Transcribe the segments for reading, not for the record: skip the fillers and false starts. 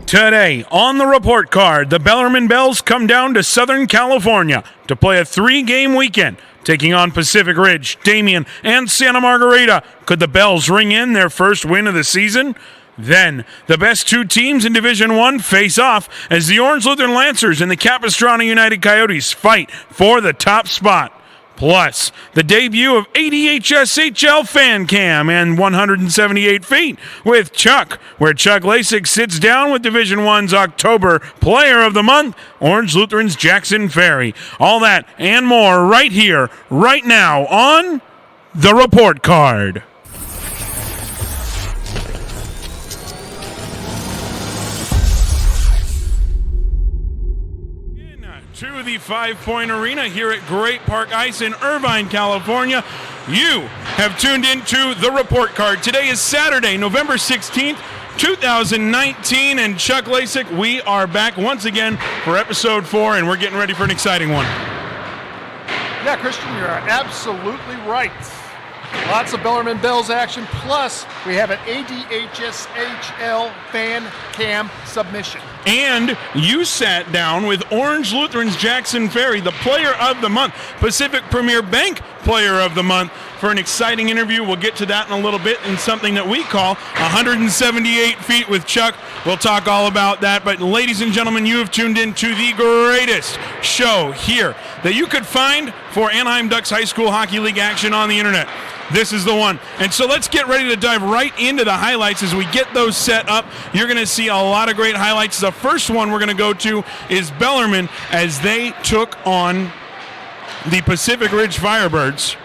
Today, on the report card, the Bellarmine Bells come down to Southern California to play a 3-game weekend, taking on Pacific Ridge, Damien, and Santa Margarita. Could the Bells ring in their first win of the season? Then, the best 2 teams in Division I face off as the Orange Lutheran Lancers and the Capistrano United Coyotes fight for the top spot. Plus, the debut of ADHSHL Fan Cam and 178 feet with Chuck, where Chuck Lejsek sits down with Division I's October Player of the Month, Orange Lutheran's Jackson Ferry. All that and more right here, right now on The Report Card. To the 5 Point Arena here at Great Park Ice in Irvine, California. You have tuned into The Report Card. Today is Saturday, November 16th, 2019, and Chuck Lejsek, we are back once again for episode 4, and we're getting ready for an exciting one. Yeah, Christian, you're absolutely right. Lots of Bellarmine Bells action, plus we have an ADHSHL Fan Cam submission. And you sat down with Orange Lutheran's Jackson Ferry, the Player of the Month, Pacific Premier Bank Player of the Month, for an exciting interview. We'll get to that in a little bit, in something that we call 178 feet with Chuck. We'll talk all about that. But ladies and gentlemen, you have tuned in to the greatest show here that you could find for Anaheim Ducks High School Hockey League action on the internet. This is the one. And so let's get ready to dive right into the highlights as we get those set up. You're going to see a lot of great highlights. The first one we're going to go to is Bellarmine as they took on the Pacific Ridge Firebirds.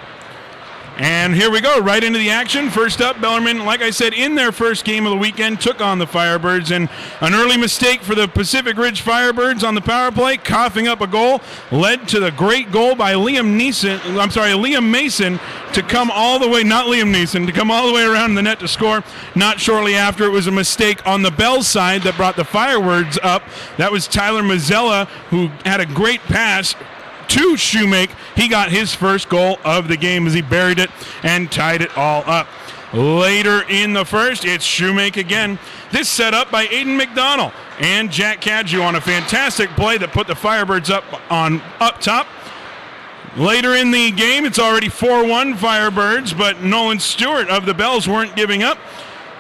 And here we go, right into the action. First up, Bellarmine, like I said, in their first game of the weekend, took on the Firebirds, and an early mistake for the Pacific Ridge Firebirds on the power play, coughing up a goal, led to the great goal by Liam Mason to come all the way, not Liam Neeson, to come all the way around the net to score. Not shortly after, it was a mistake on the Bells side that brought the Firebirds up. That was Tyler Mazzella, who had a great pass to Shoemake. He got his first goal of the game as he buried it and tied it all up. Later in the first, it's Shoemake again. This set up by Aiden McDonald and Jack Cadju on a fantastic play that put the Firebirds up top. Later in the game, it's already 4-1 Firebirds, but Nolan Stewart of the Bells weren't giving up.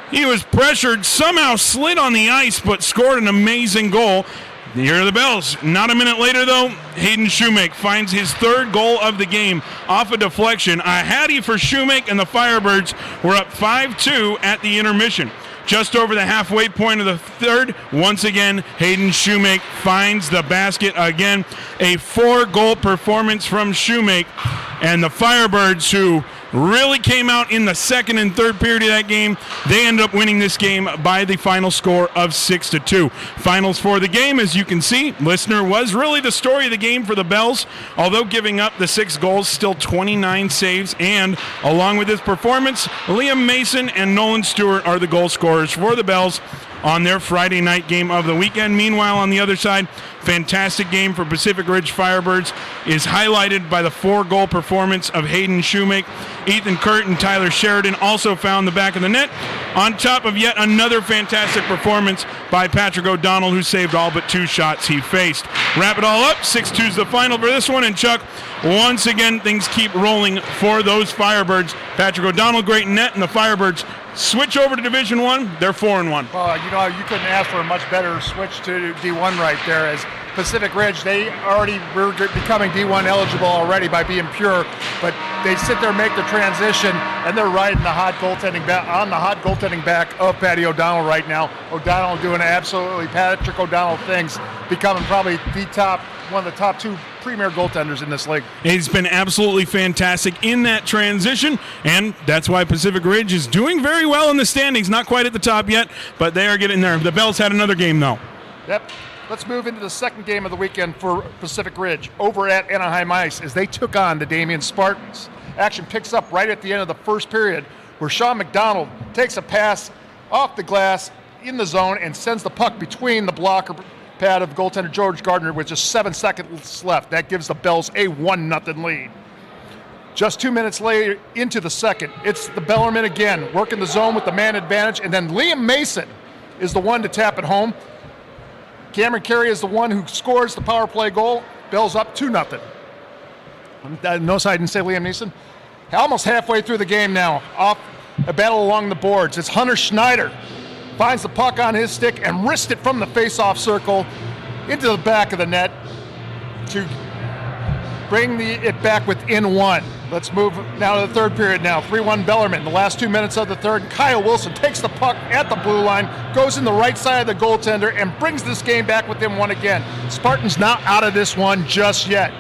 He was pressured, somehow slid on the ice, but scored an amazing goal. Here are the Bells. Not a minute later, though, Hayden Shoemake finds his third goal of the game off a deflection. A hattie for Shoemake, and the Firebirds were up 5-2 at the intermission. Just over the halfway point of the third, once again, Hayden Shoemake finds the basket again. A 4-goal performance from Shoemake, and the Firebirds, who really came out in the second and third period of that game, they ended up winning this game by the final score of 6-2. Finals for the game, as you can see, listener, was really the story of the game for the Bells. Although giving up the 6 goals, still 29 saves, and along with his performance, Liam Mason and Nolan Stewart are the goal scorers for the Bells on their Friday night game of the weekend. Meanwhile, on the other side, fantastic game for Pacific Ridge Firebirds is highlighted by the 4-goal performance of Hayden Shoemake. Ethan Kurt and Tyler Sheridan also found the back of the net, on top of yet another fantastic performance by Patrick O'Donnell, who saved all but 2 shots he faced. Wrap it all up, 6-2 is the final for this one, and Chuck, once again, things keep rolling for those Firebirds. Patrick O'Donnell, great net, and the Firebirds switch over to Division I. They're 4-1. Well, you couldn't ask for a much better switch to D1 right there, as Pacific Ridge, they already were becoming D1 eligible already by being pure, but they sit there, make the transition, and they're riding the hot goaltending back of Patty O'Donnell right now. O'Donnell doing absolutely Patrick O'Donnell things, becoming probably one of the top 2 premier goaltenders in this league. He's been absolutely fantastic in that transition, and that's why Pacific Ridge is doing very well in the standings. Not quite at the top yet, but they are getting there. The Bells had another game, though. Yep. Let's move into the second game of the weekend for Pacific Ridge over at Anaheim Ice as they took on the DAMIEN Spartans. Action picks up right at the end of the first period, where Sean McDonald takes a pass off the glass in the zone and sends the puck between the blocker pad of goaltender George Gardner with just 7 seconds left. That gives the Bells a 1-0 lead. Just 2 minutes later into the second, it's the Bellarmine again, working the zone with the man advantage, and then Liam Mason is the one to tap it home. Cameron Carey is the one who scores the power play goal. Bells up 2-0. Notice I didn't say Liam Neeson. Almost halfway through the game now. Off a battle along the boards. It's Hunter Schneider. Finds the puck on his stick and wrists it from the face-off circle into the back of the net to bring it back within one. Let's move now to the third period now. 3-1 Bellarmine. The last 2 minutes of the third. Kyle Wilson takes the puck at the blue line, goes in the right side of the goaltender, and brings this game back within one again. Spartans not out of this one just yet.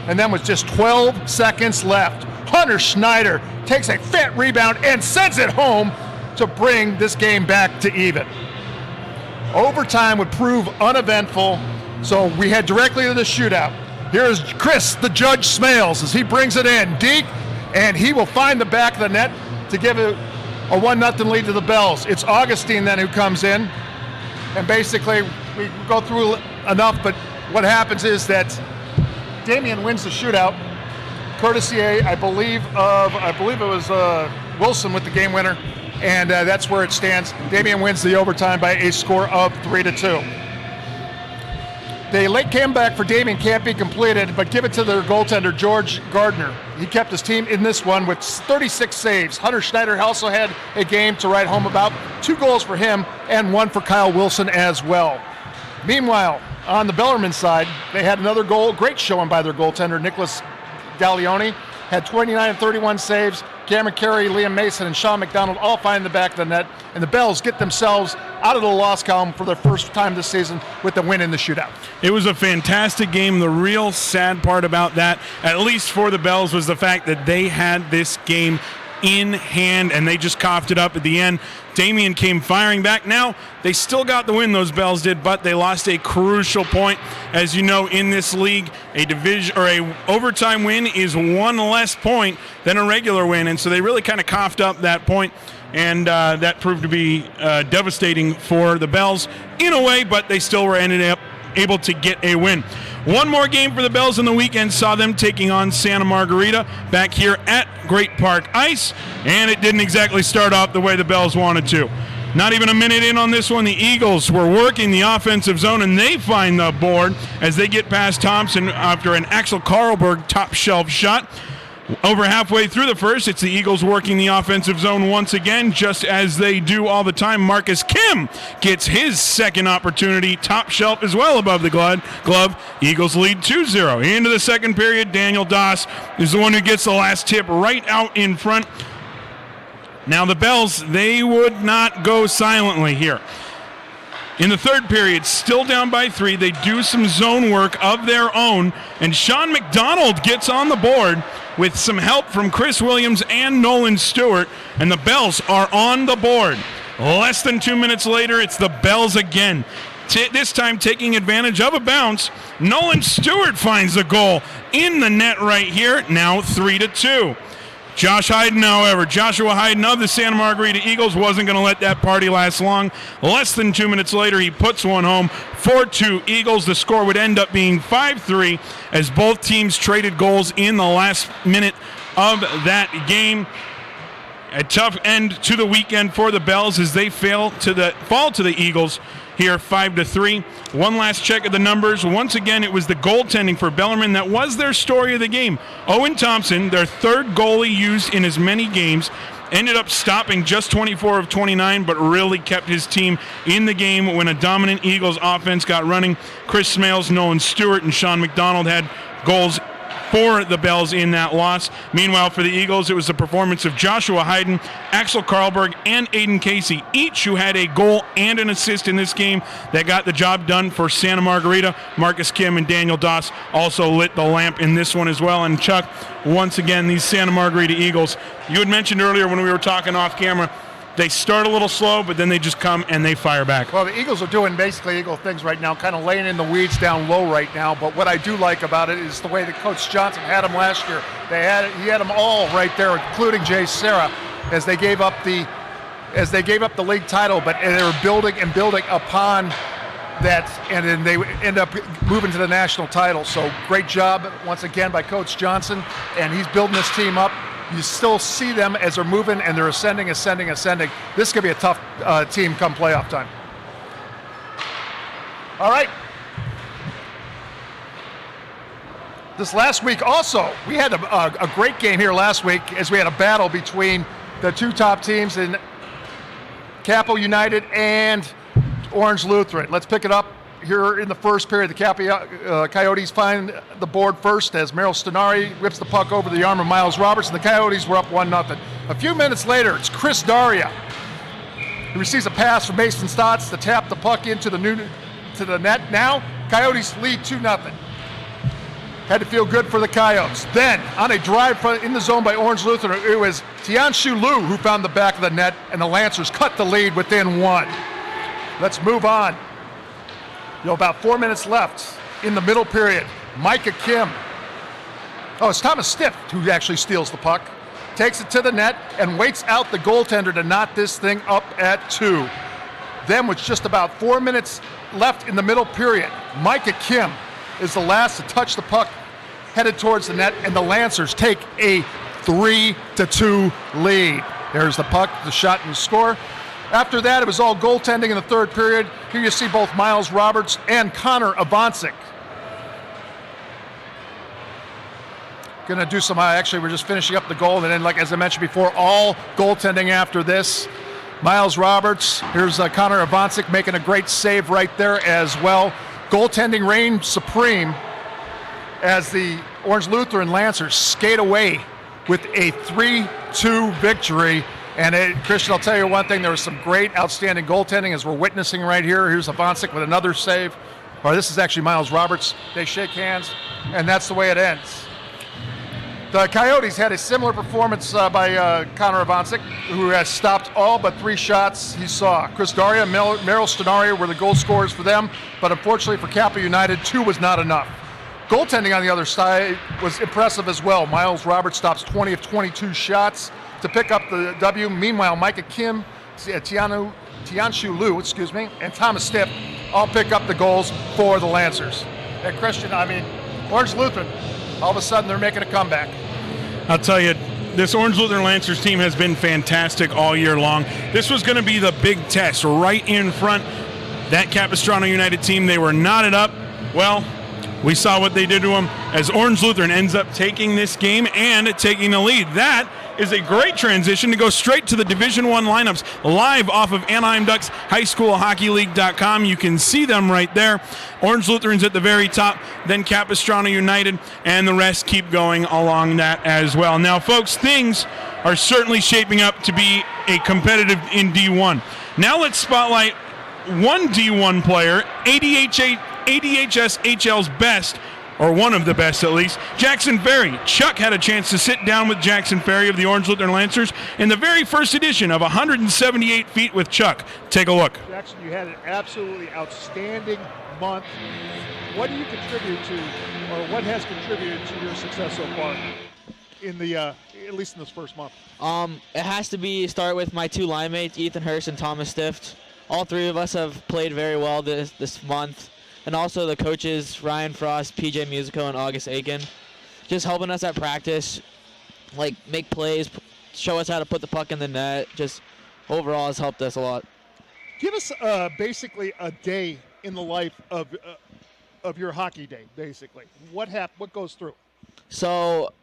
And then with just 12 seconds left, Hunter Schneider takes a fat rebound and sends it home to bring this game back to even. Overtime would prove uneventful, so we head directly to the shootout. Here's Chris, the Judge Smales, as he brings it in. Deke, and he will find the back of the net to give it a 1-0 lead to the Bells. It's Augustine then who comes in, and basically we go through enough, but what happens is that Damien wins the shootout, courtesy, I believe it was Wilson with the game winner, and that's where it stands. Damien wins the overtime by a score of 3-2. The late comeback for Damien can't be completed, but give it to their goaltender, George Gardner. He kept his team in this one with 36 saves. Hunter Schneider also had a game to write home about. 2 goals for him and 1 for Kyle Wilson as well. Meanwhile, on the Bellarmine side, they had another goal. Great showing by their goaltender, Nicholas Gallioni. Had 29 and 31 saves. Cameron Carey, Liam Mason, and Sean McDonald all find the back of the net. And the Bells get themselves out of the loss column for their first time this season with the win in the shootout. It was a fantastic game. The real sad part about that, at least for the Bells, was the fact that they had this game in hand and they just coughed it up at the end. Damien came firing back. Now, they still got the win, those Bells did, but they lost a crucial point. As you know, in this league, a division or a overtime win is 1 less point than a regular win, and so they really kind of coughed up that point, and that proved to be devastating for the Bells in a way, but they still were ended up able to get a win. One more game for the Bells on the weekend saw them taking on Santa Margarita back here at Great Park Ice, and it didn't exactly start off the way the Bells wanted to. Not even a minute in on this one, the Eagles were working the offensive zone, and they find the board as they get past Thompson after an Axel Karlberg top shelf shot. Over halfway through the first, it's the Eagles working the offensive zone once again, just as they do all the time. Marcus Kim gets his second opportunity, top shelf as well above the glove. Eagles lead 2-0. Into the second period, Daniel Doss is the one who gets the last tip right out in front. Now the Bells, they would not go silently here. In the third period, still down by 3, they do some zone work of their own, and Sean McDonald gets on the board with some help from Chris Williams and Nolan Stewart, and the Bells are on the board. Less than 2 minutes later, it's the Bells again. This time taking advantage of a bounce, Nolan Stewart finds the goal in the net right here, now 3-2. Joshua Hayden of the Santa Margarita Eagles wasn't going to let that party last long. Less than 2 minutes later, he puts one home. 4-2 Eagles. The score would end up being 5-3 as both teams traded goals in the last minute of that game. A tough end to the weekend for the Bells as they fall to the Eagles here 5-3. One last check of the numbers. Once again, it was the goaltending for Bellarmine that was their story of the game. Owen Thompson, their third goalie used in as many games, ended up stopping just 24 of 29, but really kept his team in the game when a dominant Eagles offense got running. Chris Smales, Nolan Stewart, and Sean McDonald had goals for the Bells in that loss. Meanwhile, for the Eagles, it was the performance of Joshua Hayden, Axel Karlberg, and Aiden Casey, each who had a goal and an assist in this game that got the job done for Santa Margarita. Marcus Kim and Daniel Doss also lit the lamp in this one as well. And Chuck, once again, these Santa Margarita Eagles, you had mentioned earlier when we were talking off camera, they start a little slow, but then they just come and they fire back. Well, the Eagles are doing basically Eagle things right now, kind of laying in the weeds down low right now. But what I do like about it is the way that Coach Johnson had them last year. He had them all right there, including Jay Serra, as they gave up the league title. But they were building upon that, and then they end up moving to the national title. So great job once again by Coach Johnson, and he's building this team up. You still see them as they're moving and they're ascending. This could be a tough team come playoff time. All right, this last week also, we had a great game here last week as we had a battle between the two top teams in Capo United and Orange Lutheran. Let's pick it up here in the first period. The Coyotes find the board first as Merrill Stenari whips the puck over the arm of Miles Roberts, and the Coyotes were up 1-0. A few minutes later, it's Chris Daria. He receives a pass from Mason Stotts to tap the puck into the net. Now, Coyotes lead 2-0. Had to feel good for the Coyotes. Then, on a drive in the zone by Orange Lutheran, it was Tianshu Liu who found the back of the net, and the Lancers cut the lead within 1. Let's move on. About 4 minutes left in the middle period. Micah Kim. Oh, it's Thomas Stiff who actually steals the puck. Takes it to the net and waits out the goaltender to knot this thing up at 2. Then with just about 4 minutes left in the middle period, Micah Kim is the last to touch the puck headed towards the net, and the Lancers take a 3-2 lead. There's the puck, the shot, and the score. After that, it was all goaltending in the third period. Here you see both Miles Roberts and Connor Avancic. Going to do some, actually, we're just finishing up the goal, and then, like as I mentioned before, all goaltending after this. Miles Roberts, here's Connor Avancic making a great save right there as well. Goaltending reigned supreme as the Orange Lutheran Lancers skate away with a 3-2 victory. And Christian, I'll tell you one thing, there was some great, outstanding goaltending as we're witnessing right here. Here's Avancic with another save. Or this is actually Miles Roberts. They shake hands, and that's the way it ends. The Coyotes had a similar performance by Connor Avancic, who has stopped all but 3 shots he saw. Chris Daria and Merrill Stenari were the goal scorers for them, but unfortunately for Capo United, 2 was not enough. Goaltending on the other side was impressive as well. Miles Roberts stops 20 of 22 shots to pick up the W. Meanwhile, Micah Kim, Tianshu Liu, and Thomas Stiff all pick up the goals for the Lancers. And Christian, Orange Lutheran, all of a sudden they're making a comeback. I'll tell you, this Orange Lutheran Lancers team has been fantastic all year long. This was going to be the big test right in front. That Capistrano United team, they were knotted up. Well, we saw what they did to them as Orange Lutheran ends up taking this game and taking the lead. That is a great transition to go straight to the Division I lineups live off of Anaheim Ducks HighSchoolHockeyLeague.com. You can see them right there. Orange Lutheran's at the very top, then Capistrano United, and the rest keep going along that as well. Now, folks, things are certainly shaping up to be a competitive in D1. Now let's spotlight one D1 player, ADHSHL's best, or one of the best at least, Jackson Ferry. Chuck had a chance to sit down with Jackson Ferry of the Orange Lutheran Lancers in the very first edition of 178 Feet with Chuck. Take a look. Jackson, you had an absolutely outstanding month. What do you contribute to, or what has contributed to your success so far in the, at least in this first month? It has to start with my 2 line mates, Ethan Hurst and Thomas Stift. All 3 of us have played very well this month. And also the coaches, Ryan Frost, PJ Musico, and August Aiken, just helping us at practice, like make plays, show us how to put the puck in the net. Just overall has helped us a lot. Give us basically a day in the life of your hockey day, basically. What goes through? So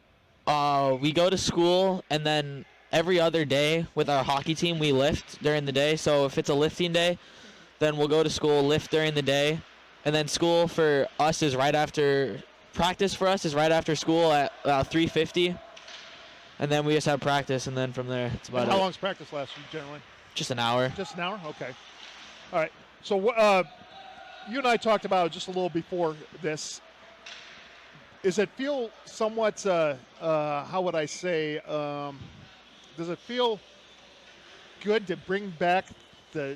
we go to school, and then every other day with our hockey team, we lift during the day. So if it's a lifting day, then we'll go to school, lift during the day. And then school for us is right after, practice for us is right after school at 3:50. And then we just have practice, and then from there, it's about it. How long's practice last you generally? Just an hour. Just an hour? Okay. All right. So you and I talked about it just a little before this. Does it feel somewhat, how would I say, does it feel good to bring back the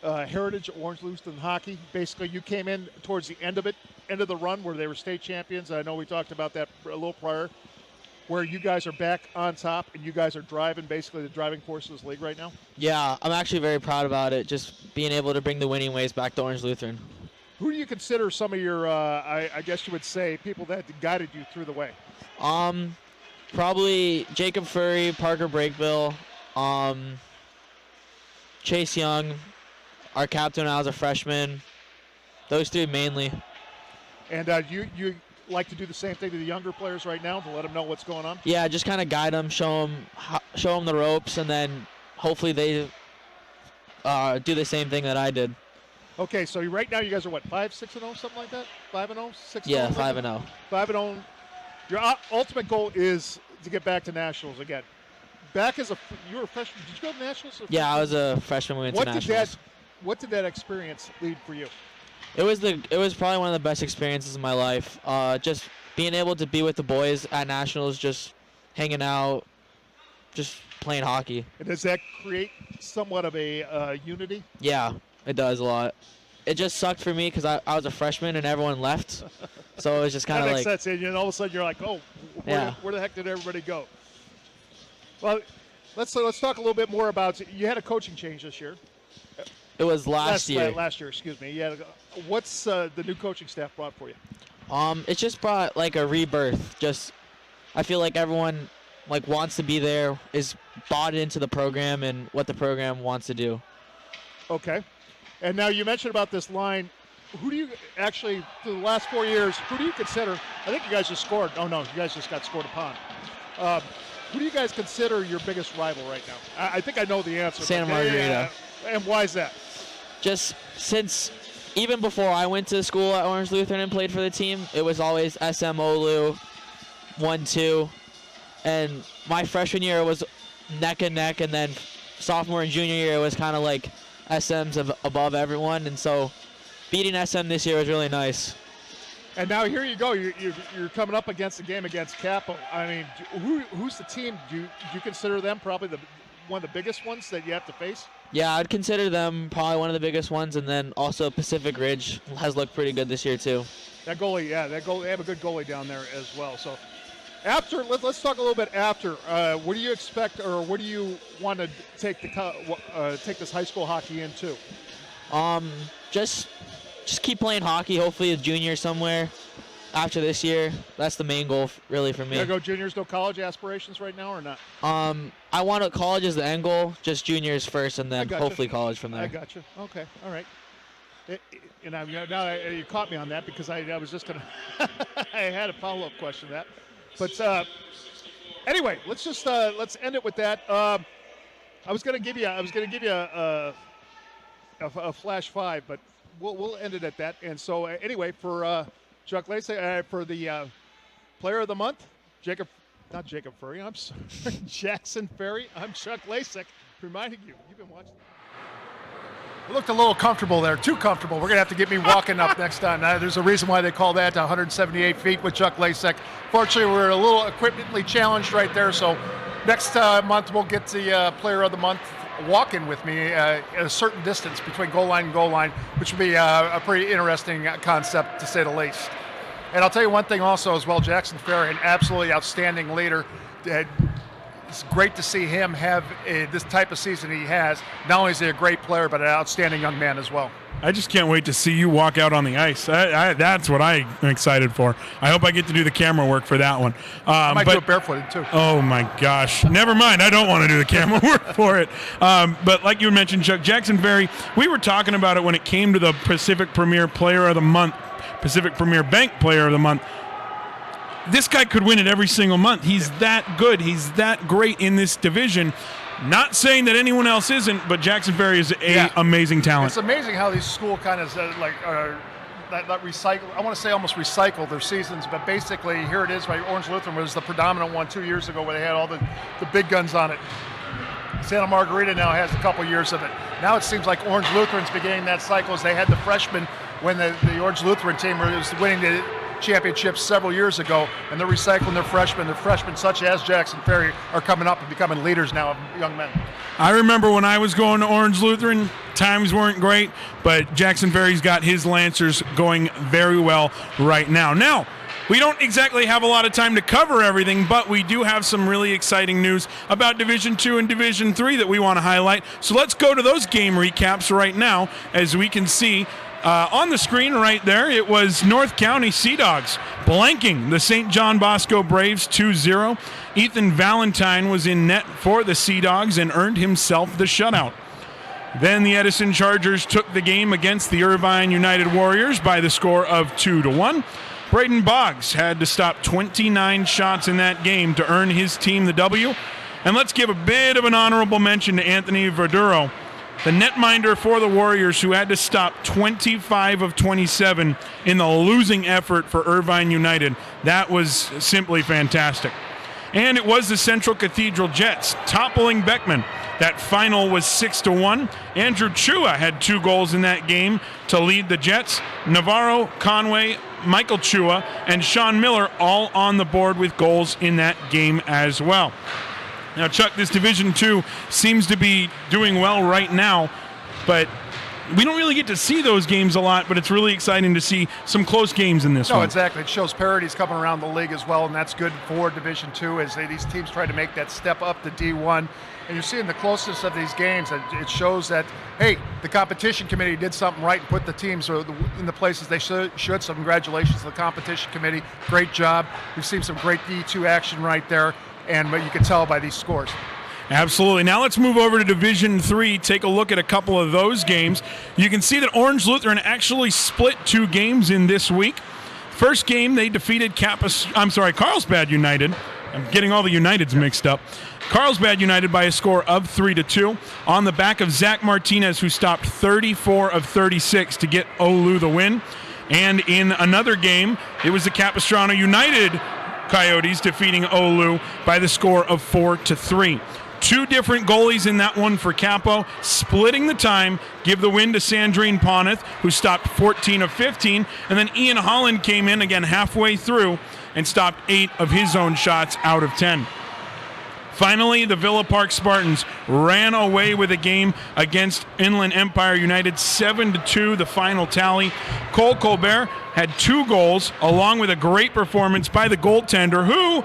heritage of Orange Lutheran hockey? Basically, you came in towards the end of the run where they were state champions. I know we talked about that a little prior, where you guys are back on top and you guys are driving, basically the driving force of this league right now. Yeah, I'm actually very proud about it, just being able to bring the winning ways back to Orange Lutheran. Who do you consider some of your, I guess you would say, people that guided you through the way? Probably Jacob Furry, Parker Breakbill, Chase Young, our captain when I was a freshman. Those 3 mainly. And you like to do the same thing to the younger players right now to let them know what's going on? Yeah, just kind of guide them, show them the ropes, and then hopefully they do the same thing that I did. Okay, so right now you guys are what, 5-6-0, something like that? 5-0, 6-0? Yeah, 5-0. 5-0. Your ultimate goal is to get back to nationals again. You were a freshman. Did you go to nationals? Yeah, I was a freshman. We went to nationals. What did that experience lead for you? It was probably one of the best experiences of my life. Just being able to be with the boys at nationals, just hanging out, just playing hockey. And does that create somewhat of a unity? Yeah, it does a lot. It just sucked for me because I was a freshman and everyone left, so it was just kind of like. That makes sense. And all of a sudden you're like, oh, where the heck did everybody go? Well, let's talk a little bit more about. You had a coaching change this year. It was last year. Last year, excuse me. Yeah. What's the new coaching staff brought for you? It just brought like a rebirth. Just, I feel like everyone like wants to be there, is bought into the program and what the program wants to do. Okay. And now you mentioned about this line. Who do you actually, for the last 4 years, who do you consider? I think you guys just scored. Oh no, you guys just got scored upon. Who do you guys consider your biggest rival right now? I think I know the answer. Santa Margarita. Yeah. And why is that? Just since, even before I went to school at Orange Lutheran and played for the team, it was always SM Olu, 1-2. And my freshman year was neck and neck, and then sophomore and junior year it was kind of like SM's above everyone. And so beating SM this year was really nice. And now here you go. You're coming up against the game against Capo. I mean, who's the team? Do you consider them probably one of the biggest ones that you have to face? Yeah, I'd consider them probably one of the biggest ones, and then also Pacific Ridge has looked pretty good this year too. That goalie, they have a good goalie down there as well. So after, let's talk a little bit after. What do you expect, or what do you want to take this high school hockey into? Just keep playing hockey. Hopefully a junior somewhere after this year. That's the main goal really for me. You go juniors, no college aspirations right now or not? I want college as the end goal, just juniors first, and then hopefully college from there. I got you. Okay, all right. Now you caught me on that because I was just gonna. I had a follow-up question to that, but anyway, let's end it with that. I was gonna give you a flash five, but we'll end it at that. And so anyway, for Chuck Lejsek, for the Player of the Month, not Jacob Ferry. I'm sorry, Jackson Ferry. I'm Chuck Lejsek, reminding you, you've been watching. It looked a little comfortable there, too comfortable. We're going to have to get me walking up next time. There's a reason why they call that 178 feet with Chuck Lejsek. Fortunately, we're a little equipmentally challenged right there, so next month we'll get the Player of the Month walking with me at a certain distance between goal line and goal line, which will be a pretty interesting concept, to say the least. And I'll tell you one thing also as well, Jackson Ferry, an absolutely outstanding leader. It's great to see him have this type of season he has. Not only is he a great player, but an outstanding young man as well. I just can't wait to see you walk out on the ice. That's what I'm excited for. I hope I get to do the camera work for that one. I might do it barefooted, too. Oh, my gosh. Never mind. I don't want to do the camera work for it. But like you mentioned, Chuck, Jackson Ferry, we were talking about it when it came to the Pacific Premier Player of the Month, Pacific Premier Bank Player of the Month. This guy could win it every single month. He's that good. He's that great in this division. Not saying that anyone else isn't, but Jackson Ferry is amazing talent. It's amazing how these school kind of that recycle. I want to say almost recycle their seasons, but basically here it is. Right, Orange Lutheran was the predominant one 2 years ago, where they had all the big guns on it. Santa Margarita now has a couple years of it. Now it seems like Orange Lutheran's beginning that cycle, as they had the freshmen when the Orange Lutheran team was winning the championships several years ago, and they're recycling their freshmen. Their freshmen, such as Jackson Ferry, are coming up and becoming leaders now of young men. I remember when I was going to Orange Lutheran, times weren't great, but Jackson Ferry's got his Lancers going very well right now. Now, we don't exactly have a lot of time to cover everything, but we do have some really exciting news about Division II and Division III that we want to highlight. So let's go to those game recaps right now. As we can see on the screen right there, it was North County Sea Dogs blanking the St. John Bosco Braves 2-0. Ethan Valentine was in net for the Sea Dogs and earned himself the shutout. Then the Edison Chargers took the game against the Irvine United Warriors by the score of 2-1. Braden Boggs had to stop 29 shots in that game to earn his team the W. And let's give a bit of an honorable mention to Anthony Verduro, the netminder for the Warriors, who had to stop 25 of 27 in the losing effort for Irvine United. That was simply fantastic. And it was the Central Cathedral Jets toppling Beckman. That final was 6-1. Andrew Chua had 2 goals in that game to lead the Jets. Navarro, Conway, Michael Chua, and Sean Miller all on the board with goals in that game as well. Now, Chuck, this Division II seems to be doing well right now, but we don't really get to see those games a lot, but it's really exciting to see some close games in this one. No, exactly. It shows parity's coming around the league as well, and that's good for Division II as these teams try to make that step up to D1. And you're seeing the closeness of these games. It shows that, hey, the competition committee did something right and put the teams in the places they should. So congratulations to the competition committee. Great job. We've seen some great D2 action right there, and you can tell by these scores. Absolutely. Now let's move over to Division III, take a look at a couple of those games. You can see that Orange Lutheran actually split 2 games in this week. First game, they defeated Carlsbad United. I'm getting all the Uniteds mixed up. Carlsbad United by a score of 3-2 on the back of Zach Martinez, who stopped 34 of 36 to get Olu the win. And in another game, it was the Capistrano United Coyotes defeating Olu by the score of 4-3. 2 different goalies in that one for Capo, splitting the time, give the win to Sandrine Poneth, who stopped 14 of 15, and then Ian Holland came in again halfway through and stopped 8 of his own shots out of 10. Finally, the Villa Park Spartans ran away with a game against Inland Empire United, 7-2, the final tally. Cole Colbert had 2 goals, along with a great performance by the goaltender, who,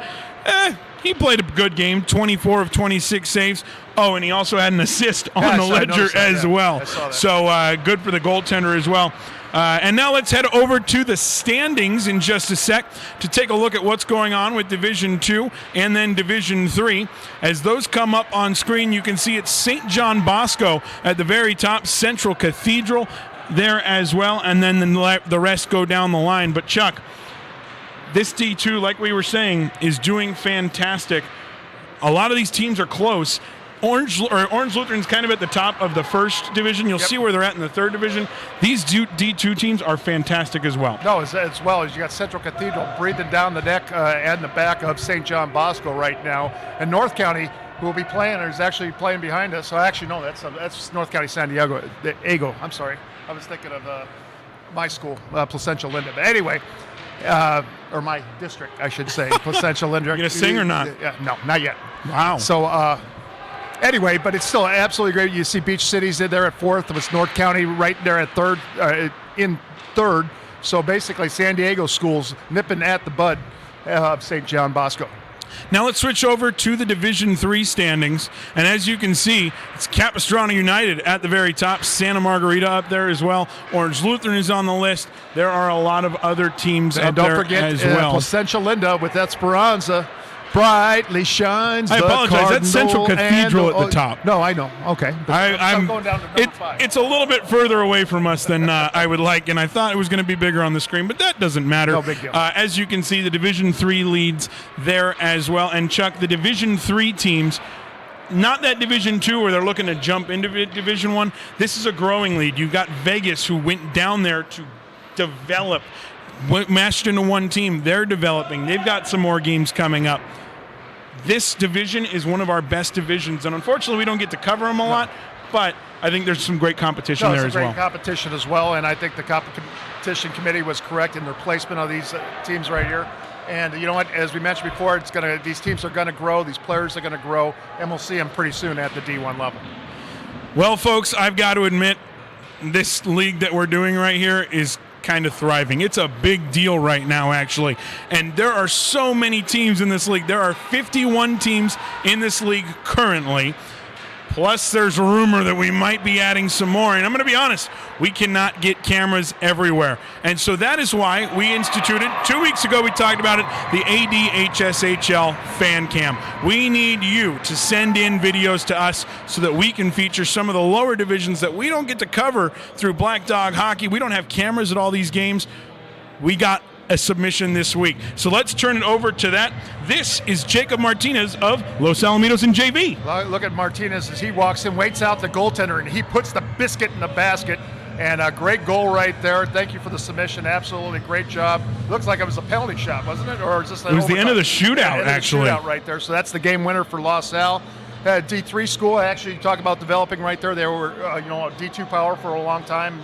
he played a good game, 24 of 26 saves. Oh, and he also had an assist on the ledger as well. So good for the goaltender as well. And now let's head over to the standings in just a sec to take a look at what's going on with Division II and then Division III. As those come up on screen, you can see it's St. John Bosco at the very top, Central Cathedral there as well, and then the rest go down the line. But Chuck, this D2, like we were saying, is doing fantastic. A lot of these teams are close. Orange Lutheran's kind of at the top of the first division. You'll see where they're at in the third division. These D2 teams are fantastic as well. No, as well as you got Central Cathedral breathing down the neck and the back of St. John Bosco right now. And North County, who will be playing, is actually playing behind us. So actually, no, that's North County San Diego. I'm sorry. I was thinking of my school, Placentia Linda. But anyway, or my district, I should say, Placentia Linda. You going to sing or not? No, not yet. Wow. So, anyway, but it's still absolutely great. You see Beach Cities in there at 4th. It was North County right there at 3rd, in 3rd. So basically, San Diego schools nipping at the bud of St. John Bosco. Now let's switch over to the Division III standings. And as you can see, it's Capistrano United at the very top, Santa Margarita up there as well. Orange Lutheran is on the list. There are a lot of other teams up there as well. Placentia Linda with Esperanza. Brightly shines. I apologize. That's Central Cathedral at the top. No, I know. Okay. I'm going down to number 5. It's a little bit further away from us than I would like, and I thought it was going to be bigger on the screen, but that doesn't matter. No big deal. As you can see, the Division III leads there as well. And Chuck, the Division III teams, not that Division II where they're looking to jump into Division I. This is a growing lead. You've got Vegas, who went down there to develop, mashed into one team. They're developing. They've got some more games coming up. This division is one of our best divisions, and unfortunately we don't get to cover them a lot, but I think there's some great competition there as well. It's a great competition as well, and I think the competition committee was correct in their placement of these teams right here. And you know what, as we mentioned before, these teams are going to grow, these players are going to grow, and we'll see them pretty soon at the D1 level. Well, folks, I've got to admit, this league that we're doing right here is kind of thriving. It's a big deal right now, actually. And there are so many teams in this league. There are 51 teams in this league currently. Plus, there's a rumor that we might be adding some more. And I'm going to be honest, we cannot get cameras everywhere. And so that is why we instituted, 2 weeks ago we talked about it, the ADHSHL Fan Cam. We need you to send in videos to us so that we can feature some of the lower divisions that we don't get to cover through Black Dog Hockey. We don't have cameras at all these games. We got a submission this week. So let's turn it over to that. This is Jacob Martinez of Los Alamitos and JV. Look at Martinez as he walks in, waits out the goaltender, and he puts the biscuit in the basket. And a great goal right there. Thank you for the submission. Absolutely great job. Looks like it was a penalty shot, wasn't it? Or is this it was the end of the shootout, actually. Shootout right there. So that's the game winner for La Salle. D3 school, actually, you talk about developing right there. They were, a D2 power for a long time,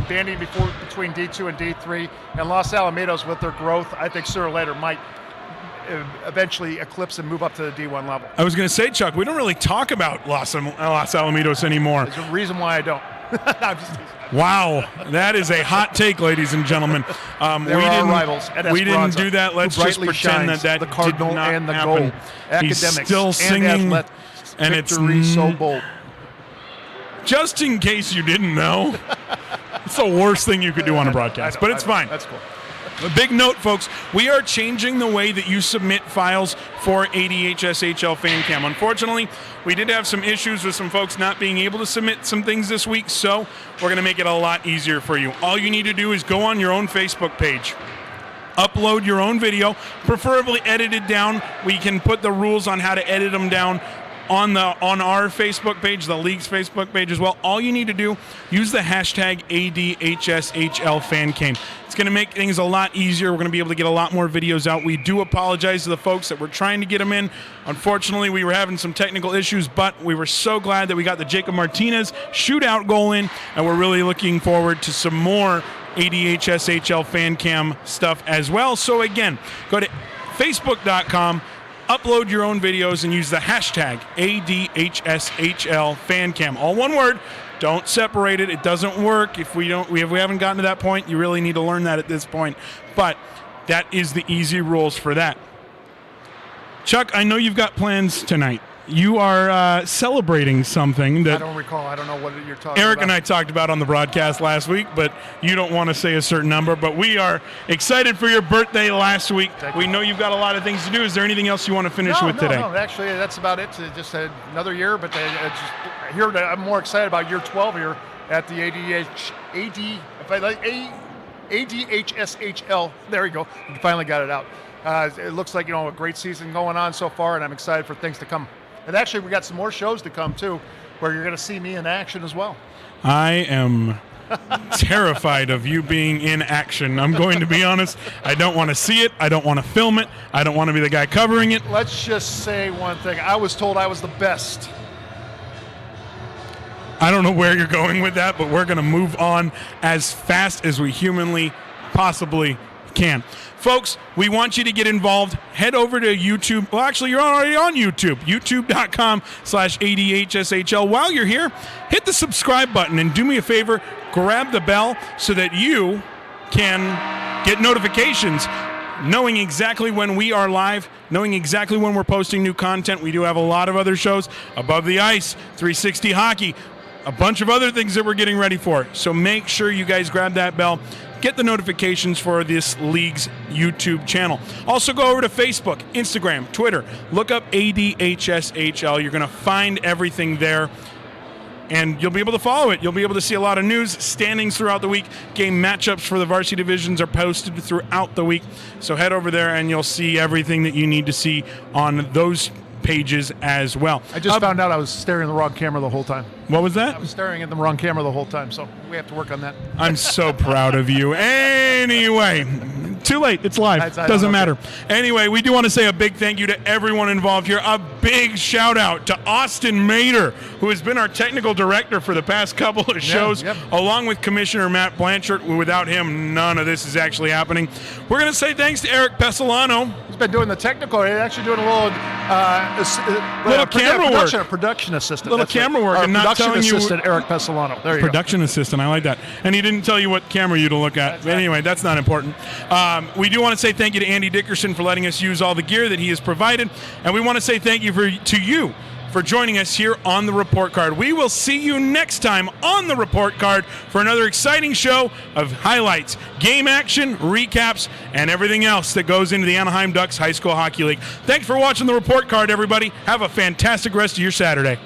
banding between D2 and D3. And Los Alamitos, with their growth, I think sooner or later might eventually eclipse and move up to the D1 level. I was going to say, Chuck, we don't really talk about Los Alamitos anymore. There's a reason why I don't. Wow, that is a hot take, ladies and gentlemen. There are rivals at we didn't do that. Let's just pretend that the Cardinal did not and the happen. gold. Academics He's still singing, and it's so bold. Just in case you didn't know, it's the worst thing you could do on a broadcast, but it's fine. That's cool. A big note, folks, we are changing the way that you submit files for ADHSHL FanCam. Unfortunately, we did have some issues with some folks not being able to submit some things this week, so we're going to make it a lot easier for you. All you need to do is go on your own Facebook page. Upload your own video, preferably edited down. We can put the rules on how to edit them down on our Facebook page, the league's Facebook page as well. All you need to do, use the hashtag ADHSHLFanCam. It's going to make things a lot easier. We're going to be able to get a lot more videos out. We do apologize to the folks that were trying to get them in. Unfortunately, we were having some technical issues, but we were so glad that we got the Jacob Martinez shootout goal in, and we're really looking forward to some more ADHSHL FanCam stuff as well. So again, go to Facebook.com, upload your own videos, and use the hashtag ADHSHLFanCam. All one word. Don't separate it. It doesn't work. If we haven't gotten to that point, you really need to learn that at this point. But that is the easy rules for that. Chuck, I know you've got plans tonight. You are celebrating something that I don't recall. I don't know what you're talking Eric about. and I talked about on the broadcast last week, but you don't want to say a certain number. But we are excited for your birthday last week. We know you've got a lot of things to do. Is there anything else you want to finish with today? No, actually, that's about it. Just another year, but I'm more excited about year 12 here at the ADHSHL. There we go. You finally got it out. It looks like a great season going on so far, and I'm excited for things to come. And actually, we got some more shows to come too, where you're going to see me in action as well. I am terrified of you being in action. I'm going to be honest. I don't want to see it. I don't want to film it. I don't want to be the guy covering it. Let's just say one thing. I was told I was the best. I don't know where you're going with that, but we're going to move on as fast as we humanly possibly can. Folks, we want you to get involved. Head over to YouTube. Well, actually, you're already on YouTube. YouTube.com/ADHSHL. While you're here, hit the subscribe button and do me a favor, grab the bell so that you can get notifications, knowing exactly when we are live, knowing exactly when we're posting new content. We do have a lot of other shows, Above the Ice, 360 Hockey, a bunch of other things that we're getting ready for. So make sure you guys grab that bell. Get the notifications for this league's YouTube channel. Also go over to Facebook, Instagram, Twitter. Look up ADHSHL. You're going to find everything there, and you'll be able to follow it. You'll be able to see a lot of news, standings throughout the week. Game matchups for the varsity divisions are posted throughout the week. So head over there, and you'll see everything that you need to see on those pages as well. I just found out I was staring at the wrong camera the whole time. What was that? I was staring at the wrong camera the whole time, so we have to work on that. I'm so proud of you. Anyway, too late. It's live. Doesn't matter. Anyway, we do want to say a big thank you to everyone involved here. A big shout out to Austin Mader, who has been our technical director for the past couple of shows, along with Commissioner Matt Blanchard. Without him, none of this is actually happening. We're going to say thanks to Eric Pessolano. He's been doing the technical. He's actually doing a little camera work. Production assistant. Little camera work. And not telling you. Eric Pessolano. There you go. Production assistant. I like that. And he didn't tell you what camera you to look at. But anyway, that's not important. We do want to say thank you to Andy Dickerson for letting us use all the gear that he has provided. And we want to say thank you to you for joining us here on the Report Card. We will see you next time on the Report Card for another exciting show of highlights, game action, recaps, and everything else that goes into the Anaheim Ducks High School Hockey League. Thanks for watching the Report Card, everybody. Have a fantastic rest of your Saturday.